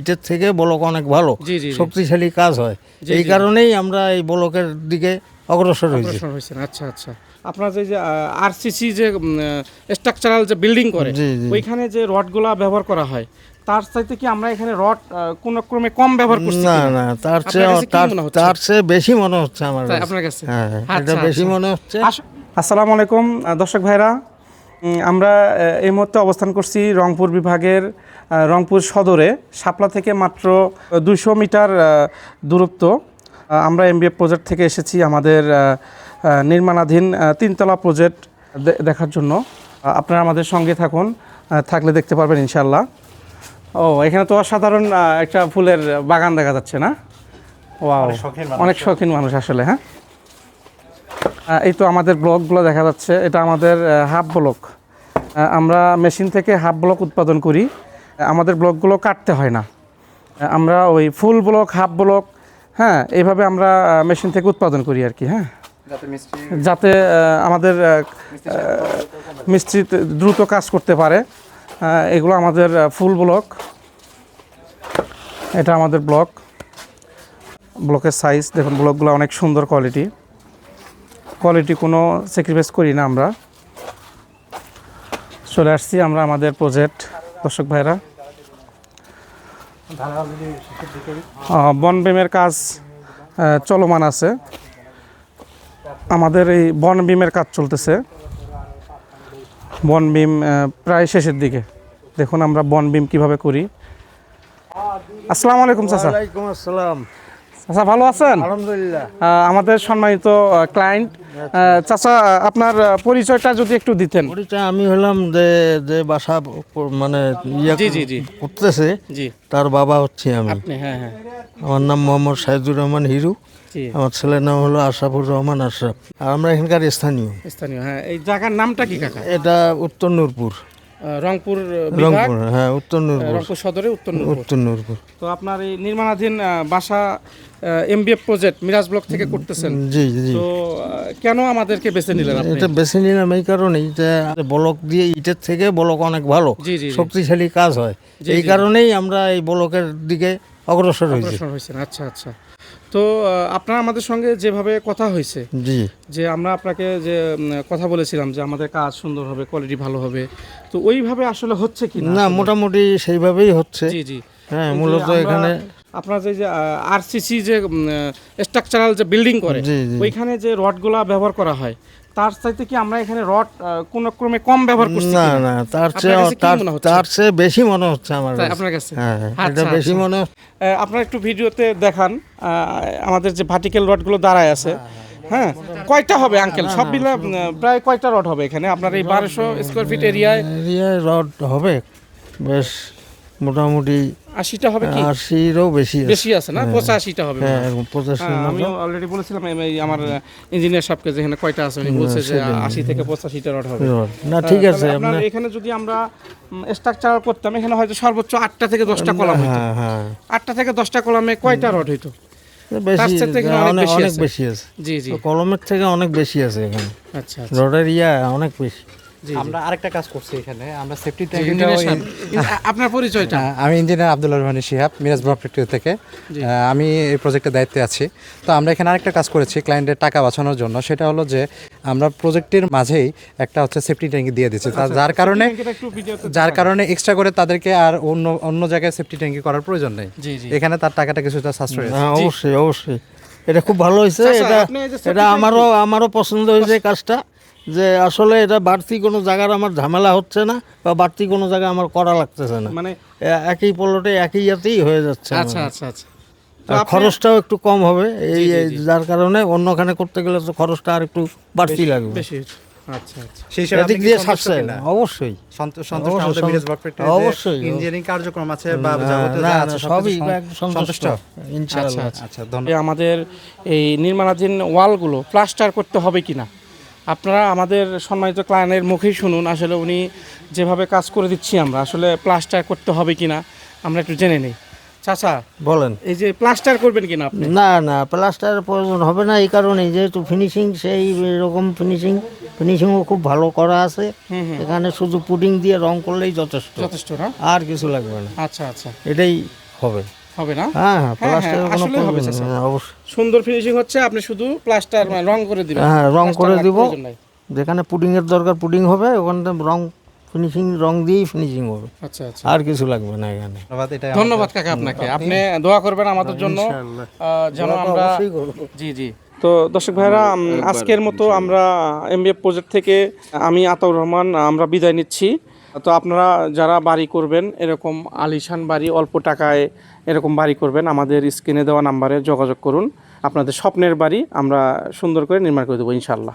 ইটের থেকে ব্লক অনেক ভালো, জি, জি, জি। শক্তিশালী কাজ হয়। জি, এই জি। কারণেই আমরা এই ব্লকের দিকে অগ্রসর হয়েছি। অগ্রসর হয়েছেন। আচ্ছা আচ্ছা। আপনার যে আরসিসি যে স্ট্রাকচারাল যে বিল্ডিং করে, জি, জি। ওইখানে যে রডগুলা ব্যবহার করা হয়, তার চাইতে কি আমরা এখানে রড কোনো ক্রমে কম ব্যবহার করছি না কিনা? না, তার আপনার চেয়ে কাছে কি মনে হচ্ছে? তার চেয়ে বেশি মনে হচ্ছে আমার তাই কাছে। আপনার কাছে? হ্যাঁ হ্যাঁ, এটা আচ্ছা, বেশি আচ্ছা। মনে হচ্ছে। আসসালামু আলাইকুম দর্শক ভাইরা, আমরা এই মুহূর্তে অবস্থান করছি রংপুর বিভাগের রংপুর সদরে শাপলা থেকে মাত্র 200 মিটার দূরত্ব। আমরা এমবিএফ প্রজেক্ট থেকে এসেছি আমাদের নির্মাণাধীন তিনতলা প্রজেক্ট দেখার জন্য। আপনারা আমাদের সঙ্গে থাকুন, থাকলে দেখতে পারবেন ইনশাল্লাহ। ও, এখানে তো অসাধারণ একটা ফুলের বাগান দেখা যাচ্ছে না? ওয়াও, অনেক শৌখিন মানুষ আসলে। হ্যাঁ, এই তো আমাদের ব্লকগুলো দেখা যাচ্ছে, এটা আমাদের হাফ ব্লক। আমরা মেশিন থেকে হাফ ব্লক উৎপাদন করি, আমাদের ব্লকগুলো কাটতে হয় না। আমরা ওই ফুল ব্লক, হাফ ব্লক, হ্যাঁ, এইভাবে আমরা মেশিন থেকে উৎপাদন করি আর কি। হ্যাঁ, যাতে আমাদের মিস্ত্রি দ্রুত কাজ করতে পারে। এগুলো আমাদের ফুল ব্লক, এটা আমাদের ব্লকের সাইজ দেখুন। ব্লকগুলো অনেক সুন্দর কোয়ালিটি কোনো স্যাক্রিফাইস করি না আমরা। চলে আসছি আমরা আমাদের প্রজেক্ট। দর্শক ভাইরা, বন বিমের কাজ চলমান আছে। আমাদের এই বন বিমের কাজ চলতেছে। বন বিম প্রায় শেষের দিকে। দেখুন আমরা বন বিম কিভাবে করি। আসসালামু আলাইকুম চাচা। ওয়ালাইকুম আসসালাম। চাচা ভালো আছেন? আলহামদুলিল্লাহ। আমাদের সম্মানিত ক্লায়েন্ট চাচা, আপনার পরিচয়টা যদি একটু দিতেন। পরিচয়, আমি হলাম যে যে বাসা মানে জি, জি, জি। করতেছে, জি, তার বাবা হচ্ছি আমি। আপনি? হ্যাঁ হ্যাঁ, আমার নাম মোহাম্মদ সাইদুর রহমান হিরু। জি। আমার ছেলের নাম হলো আশরাফুর রহমান আশরাফ। আর আমরা এখানকার স্থানীয়। স্থানীয়, হ্যাঁ। এই জায়গার নামটা কি কাকা? এটা উত্তর নূরপুর। রংপুর বিভাগ, রংপুর, হ্যাঁ, উত্তর নূরপুর। রংপুর সদরে উত্তর নূরপুর। উত্তর নূরপুর। তো আপনার এই নির্মাণাধীন বাসা এমবিএফ প্রজেক্ট মিরাজ ব্লক থেকে করতেছেন। জি জি। তো কেন আমাদেরকে বেছে নিলেন আপনি? এটা বেছে নিলাম এই কারণেই যে ব্লক দিয়ে ইটের থেকে ব্লক অনেক ভালো, জি, জি, জি। শক্তিশালী কাজ হয়। জি, এই জি। কারণেই আমরা এই ব্লকের দিকে অগ্রসর হয়েছি। অগ্রসর হয়েছেন। আচ্ছা আচ্ছা। তো আপনার আমাদের সঙ্গে যেভাবে কথা হয়েছে, জি। যে আমরা আপনাকে যে কথা বলেছিলাম যে আমাদের কাজ সুন্দর হবে, কোয়ালিটি ভালো হবে, তো ওইভাবে আসলে হচ্ছে কি না, মোটামুটি সেইভাবেই হচ্ছে। জি জি। হ্যাঁ, এই যে মূলত আমরা- এখানে আপনার যে আরসিসি যে স্ট্রাকচারাল যে বিল্ডিং করে, জি, জি। ওইখানে যে রডগুলা ব্যবহার করা হয়, তার চাইতে কি আমরা এখানে রড কোনো ক্রমে কম ব্যবহার করছি না কিনা? না, তার আপনার চেয়ে কাছে কি মনে হচ্ছে? তার চেয়ে বেশি মনে হচ্ছে আমার তাই কাছে। আপনার কাছে? হ্যাঁ হ্যাঁ, আচ্ছা, এটা বেশি আচ্ছা। মনে হচ্ছে। আপনারা একটু ভিডিওতে দেখান আমাদের যে ভার্টিক্যাল রডগুলো দাঁড়ায় আছে। হ্যাঁ, কয়টা হবে আঙ্কেল? সব মিলে প্রায় কয়টা রড হবে এখানে আপনার এই 1200 স্কোয়ার ফিট এরিয়ায়? এরিয়ায় রড হবে বেশ, মোটামুটি 80টা হবে কি? 80-এরও বেশি আছে। বেশি আছে না? 85টা হবে মনে হ্যাঁ, হয়। 85 হ্যাঁ, আমি অলরেডি বলেছিলাম আমার ইঞ্জিনিয়ার সাহেবকে যে এখানে কয়টা আছে, উনি বলছে যে 80 থেকে 85টা রড হবে। রড। না, ঠিক আছে। তাহলে আপনার এখানে যদি আমরা স্ট্রাকচার করতাম, এখানে হয়তো সর্বোচ্চ 8টা থেকে 10টা কলাম হইতো। হ্যাঁ হ্যাঁ, 8টা থেকে 10টা কলামে কয়টা রড হইতো? বেশি, তার চেয়ে থেকে অনেক বেশি অনেক আছে। বেশি আছে। জি জি। কলমের থেকে অনেক বেশি আছে এখানে। আচ্ছা আচ্ছা। রডের অনেক বেশি। জি, আমরা আরেকটা কাজ করছি এখানে, আমরা সেফটি জি, ইঞ্জিনিয়ার সাহেব, আপনার পরিচয়টা? আমি engineer Abdullah Rahman Shihab, Miraj block factory থেকে। আমি এই প্রজেক্টের দায়িত্বে আছি। তো আমরা এখানে আরেকটা কাজ করেছি ক্লায়েন্টের টাকা বাঁচানোর জন্য। সেটা হলো যে আমরা প্রজেক্টের মাঝেই একটা হচ্ছে সেফটি ট্যাঙ্কি দিয়ে দিচ্ছি, যার কারণে এক্সট্রা করে তাদেরকে আর অন্য জায়গায় সেফটি ট্যাঙ্কি করার প্রয়োজন নেই। জি জি। এখানে তার টাকাটা কিছুটা সাশ্রয় আছে। হ্যাঁ, অবশ্যই অবশ্যই, এটা খুব ভালো হয়েছে। চাচা, এটা আপনি এই যে safety এটা আমারও পছন্দ হয়েছে কাজটা, যে আসলে এটা বাড়তি কোনো জায়গার আমার ঝামেলা হচ্ছে না, বা বাড়তি কোনো জায়গায় আমার করা লাগতেছে না। মানে একই প্লটে একই ইয়াতেই হয়ে যাচ্ছে আমার। আচ্ছা আচ্ছা আচ্ছা। তো আর আপনি- খরচটাও একটু কম হবে, জি, জি, জি। যার কারণে অন্যখানে করতে গেলে তো খরচটা আর একটু বাড়তি লাগবে। বেশি হচ্ছে। আচ্ছা আচ্ছা। সেই হিসেবে এদিক আপনি কি দিয়ে সন্তুষ্ট সাশ্রয়, কিনা? অবশ্যই। সন্তুষ্ট অবশ্যই, আমাদের মিরাজ ব্লক ফ্যাক্টরিতে অবশ্যই। ইঞ্জিনিয়ারিং কার্যক্রম আছে বা না, যাবতীয় না, যা না, আছে সবই সবকিছু একদম সন্তুষ্ট। ইনশাআল্লাহ। আচ্ছা, ধন্যবাদ। আমাদের এই নির্মাণাধীন ওয়ালগুলো প্লাস্টার করতে হবে কিনা, আপনারা আমাদের সম্মানিত ক্লায়েন্টের মুখেই শুনুন। আসলে উনি যেভাবে কাজ করে দিচ্ছি আমরা, আসলে প্লাস্টার করতে হবে কিনা আমরা একটু জেনে নিই। চাচা, বলেন। এই যে প্লাস্টার করবেন কিনা আপনি? না না, প্লাস্টারের প্রয়োজন হবে না, এই কারণেই যেহেতু ফিনিশিং সেই রকম ফিনিশিংও খুব ভালো করা আছে। এখানে শুধু পুডিং দিয়ে রং করলেই যথেষ্ট, যথেষ্ট না? আর কিছু লাগবে না। আচ্ছা আচ্ছা। এটাই হবে। হবে না? হ্যাঁ হ্যাঁ, প্লাস্টারের কোনো আসলেই হবে প্রয়োজন চাচা। নেই, অবশ্যই। সুন্দর ফিনিশিং হচ্ছে, আপনি শুধু প্লাস্টার মানে রং করে দিবেন। হ্যাঁ, রং প্লাস্টার করে লাগার দিব। প্রয়োজন নাই। যেখানে পুডিংয়ের দরকার পুডিং হবে, ওখানে রং ফিনিশিং রং দিয়েই ফিনিশিং হবে, আচ্ছা আচ্ছা, আর কিছু লাগবে না এখানে। ধন্যবাদ। এটা ধন্যবাদ কাকা আপনাকে। আপনি দোয়া করবেন আমাদের জন্য, ইনশাআল্লাহ। যেন দোয়া তো আমরা অবশ্যই করবো। জি জি। তো দর্শক ভাইরা, আজকের মতো আমরা এমবিএফ প্রজেক্ট থেকে আমি আতাউর রহমান আমরা বিদায় নিচ্ছি। তো আপনারা যারা বাড়ি করবেন, এরকম আলিশান বাড়ি অল্প টাকায় এরকম বাড়ি করবেন, আমাদের স্ক্রিনে দেওয়া নাম্বারে যোগাযোগ করুন। আপনাদের স্বপ্নের বাড়ি আমরা সুন্দর করে নির্মাণ করে দেবো ইনশাআল্লাহ।